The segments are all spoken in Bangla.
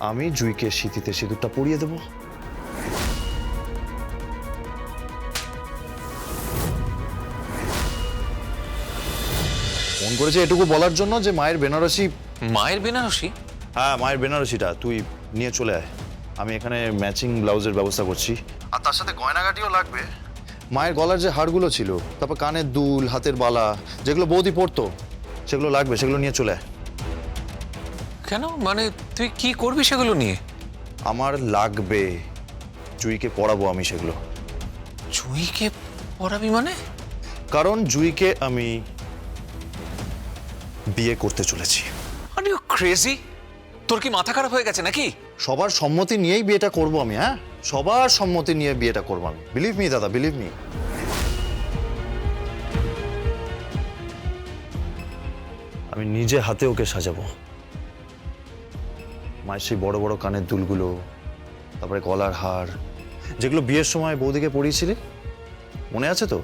আমি জুইকে সিঁথিতে সিঁদুরটা পরিয়ে দেব। ফোন করেছে এটুকু বলার জন্য যে মায়ের বেনারসি। মায়ের বেনারসি? হ্যাঁ, মায়ের বেনারসিটা তুই নিয়ে চলে আয়। আমি এখানে ম্যাচিং ব্লাউজের ব্যবস্থা করছি, আর তার সাথে গয়নাগাটিও লাগবে। মায়ের গলার যে হাড়গুলো ছিল, তারপর কানের দুল, হাতের বালা, যেগুলো বৌদি পরতো, সেগুলো লাগবে, সেগুলো নিয়ে চলে আয়। কেন, মানে তুই কি করবি সেগুলো নিয়ে? আমার লাগবে, জুইকে পরাবো আমি সেগুলো। জুইকে পড়াবি মানে? কারণ জুইকে আমি বিয়ে করতে চলেছি। Are you crazy? তোর কি মাথা খারাপ হয়ে গেছে নাকি? সবার সম্মতি নিয়েই বিয়েটা করব আমি। হ্যাঁ, সবার সম্মতি নিয়ে বিয়েটা করবো আমি। বিলিভ মি দাদা, বিলিভ মি। আমি নিজে হাতে ওকে সাজাবো। মায়ের সেই বড় বড় কানের দুলগুলো, তারপরে গলার হার, যেগুলো বিয়ের সময় বৌদিকে পরিয়েছিলি, মনে আছে তো?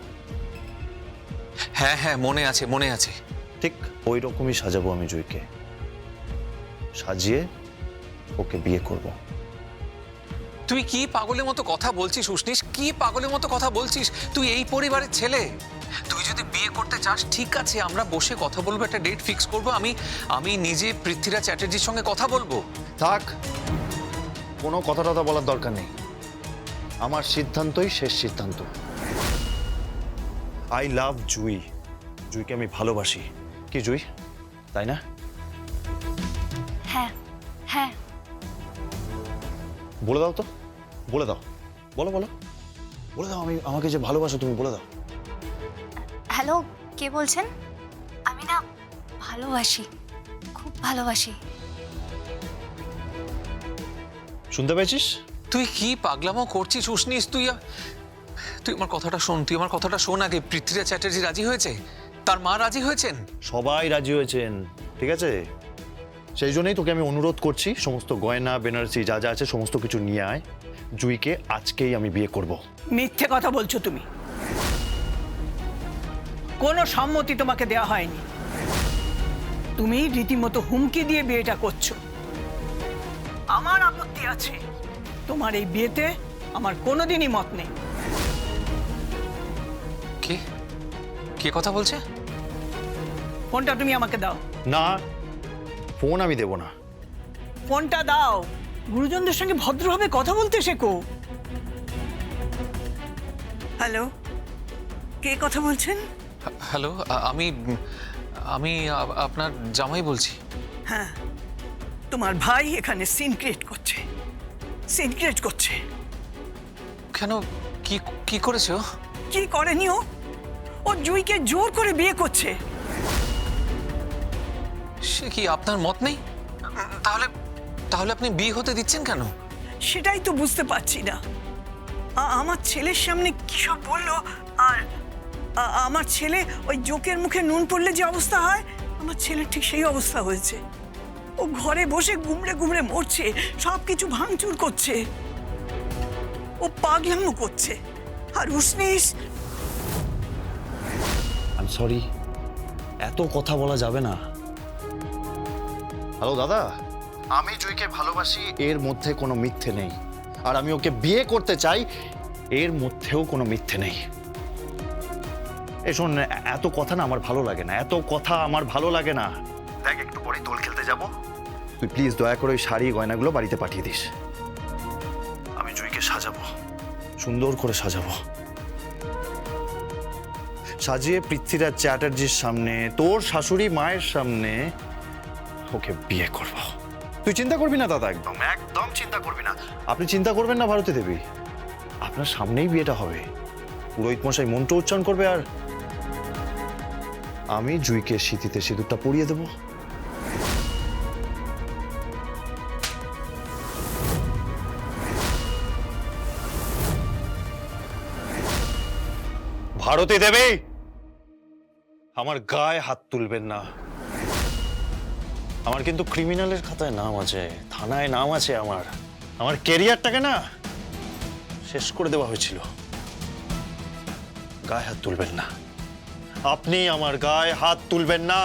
হ্যাঁ হ্যাঁ, মনে আছে মনে আছে। ঠিক ওই রকমই সাজাবো আমি জুইকে, সাজিয়ে ওকে বিয়ে করব। তুই কি পাগলের মতো কথা বলছিস উষ্ণিস? কি পাগলের মতো কথা বলছিস? তুই এই পরিবারের ছেলে। তুই যদি বিয়ে করতে চাস, ঠিক আছে, আমরা বসে কথা বলবো, একটা ডেট ফিক্স করবো। আমি নিজে পৃথ্বীরাজ চ্যাটার্জির সঙ্গে কথা বলবো। থাক, কোনো কথা টথা বলার দরকার নেই। আমার সিদ্ধান্তই শেষ সিদ্ধান্ত। আই লাভ জুই। জুইকে আমি ভালোবাসি। কি জুই, তাই না? হ্যাঁ হ্যাঁ। বলে দাও তো, বলে দাও, বলো বলো, বলে দাও। আমাকে যে ভালোবাসো তুমি, বলে দাও। হ্যালো, কে বলছেন? আমি না ভালোবাসি, খুব ভালোবাসি। শুনতে পেয়েছিস? তুই কি পাগলামো করছিস উষ্ণিস? তুই আমার কথাটা শোন, তুই আমার কথাটা শোন আগে। পৃথ্বীরাজ চ্যাটার্জি রাজি হয়েছে, তার মা রাজি হয়েছেন, সবাই রাজি হয়েছেন, ঠিক আছে? সেই জন্যই তোকে আমি অনুরোধ করছি, সমস্ত গয়না বেনারসি যা যা আছে সমস্ত কিছু নিয়ে আয়। জুইকে আজকেই আমি বিয়ে করব। মিথ্যে কথা বলছো তুমি। কোনো সম্মতি তোমাকে দেওয়া হয়নি। তুমি রীতিমতো হুমকি দিয়ে বিয়েটা করছো। আমার আপত্তি আছে। তোমার এই বিয়েতে আমার কোনোদিনই মত নেই। কে কে কথা বলছে? ফোনটা তুমি আমাকে দাও। না, ফোন আমি দেব না। ফোনটা দাও। গুরুজনদের সঙ্গে ভদ্রভাবে কথা বলতে শেখো। হ্যালো, কে কথা বলছেন? হ্যালো, আমি আপনার জামাই বলছি। হ্যাঁ, তোমার ভাই এখানে সিন ক্রিয়েট করছে, সিন ক্রিয়েট করছে। কেন, কি কি করেছে ও? কি করেনি ও? ও জুইকে জোর করে বিয়ে করছে। সে কি, আপনার মত নেই? তাহলে তাহলে আপনি বিয়ে হতে দিচ্ছেন কেন? সেটাই তো বুঝতে পারছি না। আমার ছেলের সামনে কি সব বললো, আর আমার ছেলে ওই জোকের মুখে নুন পড়লে যে অবস্থা হয়, আমার ছেলের ঠিক সেই অবস্থা হয়েছে। ও ঘরে বসে গুমড়ে গুমড়ে মরছে, সব কিছু ভাঙচুর করছে, ও পাগলামো করছে। আর উষ্ণিস, আই এম সরি, এত কথা বলা যাবে না। হ্যালো দাদা, আমি জুইকে ভালোবাসি, এর মধ্যে কোনো মিথ্যে নেই। আর আমি ওকে বিয়ে করতে চাই, এর মধ্যেও কোনো মিথ্যে নেই। এই শোন, এত কথা না আমার ভালো লাগে না, এত কথা আমার ভালো লাগে না। দেখ, একটু পরেই দোল খেলতে যাব, তুই প্লিজ দয়া করে ওই শাড়ি গয়নাগুলো বাড়িতে পাঠিয়ে দিস। আমি জুইকে সাজাবো, সুন্দর করে সাজাবো, সাজিয়ে পৃথ্বীরাজ চ্যাটার্জির সামনে, তোর শাশুড়ি মায়ের সামনে ওকে বিয়ে করব। তুই চিন্তা করবি না দাদা, একদম একদম চিন্তা করবি না। আপনি চিন্তা করবেন না ভারতী দেবী, আপনার সামনেই বিয়েটা হবে। পুরোহিত মশাই মন্ত্র উচ্চারণ করবে, আর আমি জুইকে সিঁথিতে সিঁদুরটা পরিয়ে দেব। ভারতী দেবী, আমার গায়ে হাত তুলবেন না। আমার কিন্তু ক্রিমিনালের খাতায় নাম আছে, থানায় নাম আছে। আমার ক্যারিয়ারটাকে না শেষ করে দেওয়া হয়েছিল। গায়ে হাত তুলবেন না, আপনি আমার গায়ে হাত তুলবেন না।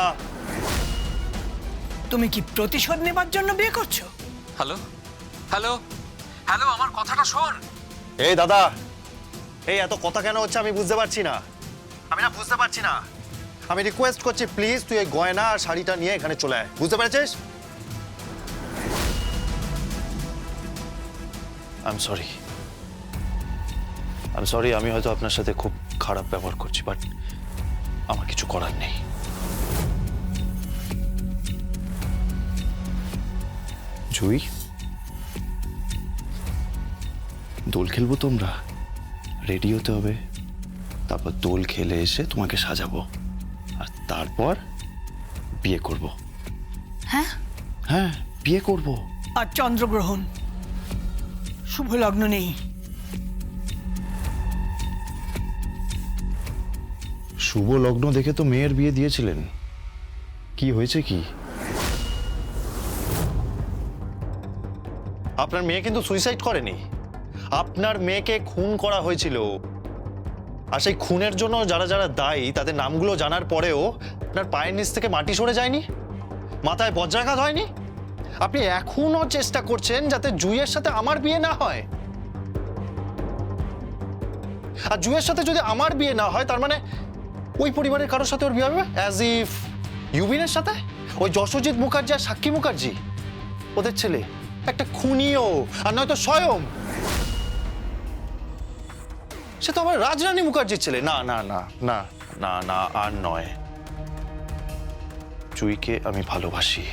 তুমি কি প্রতিশোধ নেবার জন্য বিয়ে করছো? হ্যালো, হ্যালো হ্যালো, আমার কথাটা শোন। এই দাদা, এই এত কথা কেন হচ্ছে আমি বুঝতে পারছি না। আমি না বুঝতে পারছি না। আমি রিকোয়েস্ট করছি প্লিজ তুই এই গয়না আর শাড়িটা নিয়ে এখানে চলে আয়, বুঝতে পেরেছিস? আই এম সরি, আমি হয়তো আপনার সাথে খুব খারাপ ব্যবহার করছি, বাট আমার কিছু করার নেই। জুই, দোল খেলবো, তোমরা রেডি হতে হবে, তারপর দোল খেলে এসে তোমাকে সাজাবো, আর তারপর বিয়ে করব। হ্যাঁ হ্যাঁ, বিয়ে করব। আর চন্দ্রগ্রহণ, শুভ লগ্ন নেই। শুভ লগ্ন দেখে তো মেয়ের বিয়ে দিয়েছিলেন, কি হয়েছে কি? আপনার মেয়ে কিন্তু সুইসাইড করেনি, আপনার মেয়েকে খুন করা হয়েছিল। আর সেই খুনের জন্য যারা যারা দায়ী তাদের নামগুলো জানার পরেও আপনার পায়ের নিচ থেকে মাটি সরে যায়নি, মাথায় বজ্রাঘাত হয়নি। আপনি এখনো চেষ্টা করছেন যাতে জুইয়ের সাথে আমার বিয়ে না হয়। আর জুইয়ের সাথে যদি আমার বিয়ে না হয়, তার মানে ওই পরিবারের কারোর সাথে ওর বিয়ে হবে, অ্যাজ ইফ ইউবিনের সাথে। ওই যশোজিৎ মুখার্জি আর সাক্ষী মুখার্জি, ওদের ছেলে একটা খুনিও, আর নয়তো স্বয়ং। সে তো আমার রাজরানী মুখার্জির ছেলে। না না না না না না, আর নয়। জুইকে আমি ভালোবাসি,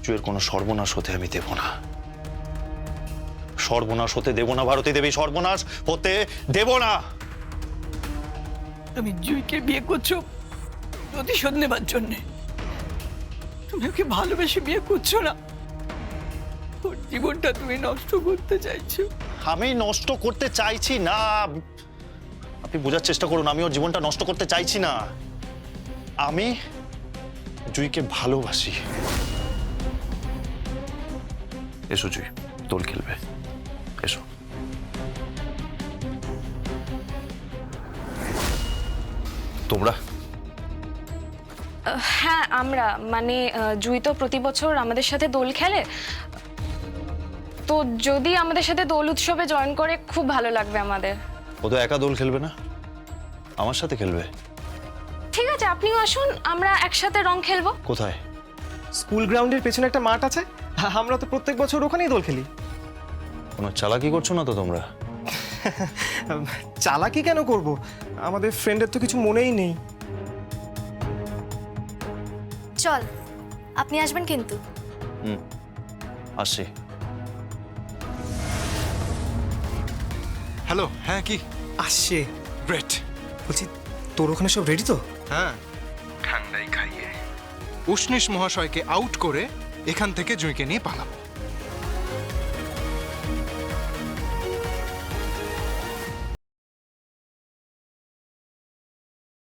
জুইয়ের কোনো সর্বনাশ হতে আমি দেব না। সর্বনাশ হতে দেব না ভারতী দেবী, সর্বনাশ হতে দেব না। তুমি জুইকে বিয়ে করছো প্রতিশোধ নেবার জন্যে। তুমি ওকে ভালোবেসে বিয়ে করছো না, ওর জীবনটা তুমি নষ্ট করতে চাইছো। আমি নষ্ট করতে চাইছি না, আপনি বোঝার চেষ্টা করুন। আমি ওর জীবনটা নষ্ট করতে চাইছি না। আমি জুইকে ভালোবাসি। এসো জুই, দোল খেলবে, এসো। তোমরা? হ্যাঁ আমরা, মানে জুই তো প্রতি বছর আমাদের সাথে দোল খেলে, তো যদি আমাদের সাথে দোল উৎসবে জয়েন করে খুব ভালো লাগবে আমাদের। ও তো একা দোল খেলবে না, আমার সাথে খেলবে। ঠিক আছে, আপনিও আসুন, আমরা একসাথে রং খেলবো। কোথায়? স্কুল গ্রাউন্ডের পেছনে একটা মাঠ আছে, আমরা তো প্রত্যেক বছর ওখানেই দোল খেলি। কোনো চালাকি করছো না তো তোমরা? চালাকি কেন করব, আমাদের ফ্রেন্ডের তো কিছু মনেই নেই। চল, আপনি আসবেন কিন্তু। আসি। হ্যালো, হ্যাঁ কি আসছে। গ্রেট। বলছি তোর ওখানে সব রেডি তো? হ্যাঁ, ঠান্ডাই খাইয়ে উষ্ণিস মহাশয়কে আউট করে এখান থেকে জুঁইকে নিয়ে পালাবো।